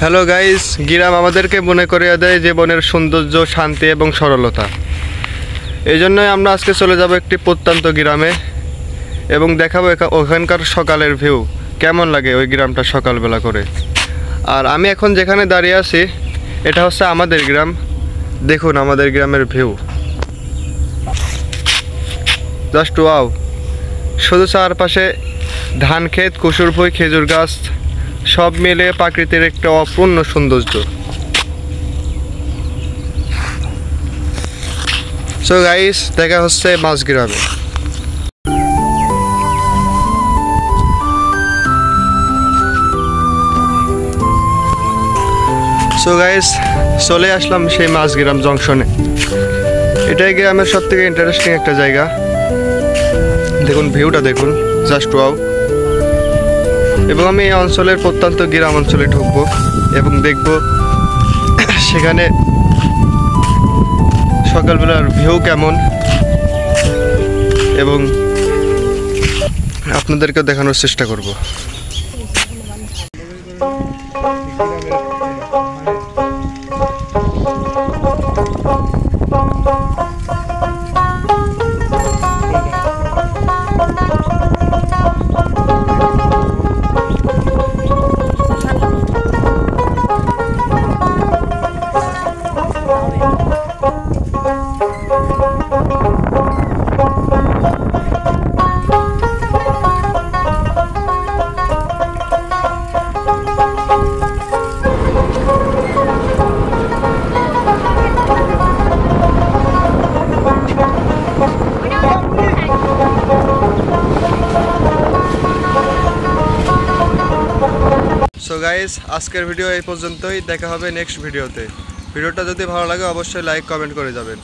Hello guys, গ্রাম আমাদেরকে মনে করিয়ে দেয় জীবনের সৌন্দর্য, শান্তি এবং সরলতা। এই জন্যই আমরা আজকে চলে যাব একটি প্রত্যন্ত গ্রামে এবং দেখাবো ওখানকার সকালের ভিউ কেমন লাগে ওই গ্রামটা সকালবেলা করে। আর আমি এখন যেখানে দাঁড়িয়ে আছি এটা হচ্ছে আমাদের গ্রাম। দেখুন আমাদের গ্রামের ভিউ, জাস্ট ওয়াও। শুধু চারপাশে ধান ক্ষেত, কুসুরভুই, খেজুর গাছ, সব মিলে প্রাকৃতিক একটা অপূর্ণ সৌন্দর্য। সো গাইস, দেখা হচ্ছে মাঝগ্রামে। সো গাইস, চলে আসলাম সেই মাঝগ্রাম জংশনে। এটাই গ্রামের সব থেকে ইন্টারেস্টিং একটা জায়গা। দেখুন ভিউটা, দেখুন জাস্ট ওয়াও। এবং আমি এই অঞ্চলের প্রত্যন্ত গ্রাম অঞ্চলে ঢুকবো এবং দেখব সেখানে সকালবেলার ভিউ কেমন এবং আপনাদেরকেও দেখানোর চেষ্টা করব। সো গাইস, আজকের ভিডিও এই পর্যন্তই। দেখা হবে নেক্সট ভিডিওতে। ভিডিওটা যদি ভালো লাগে অবশ্যই লাইক কমেন্ট করে যাবেন।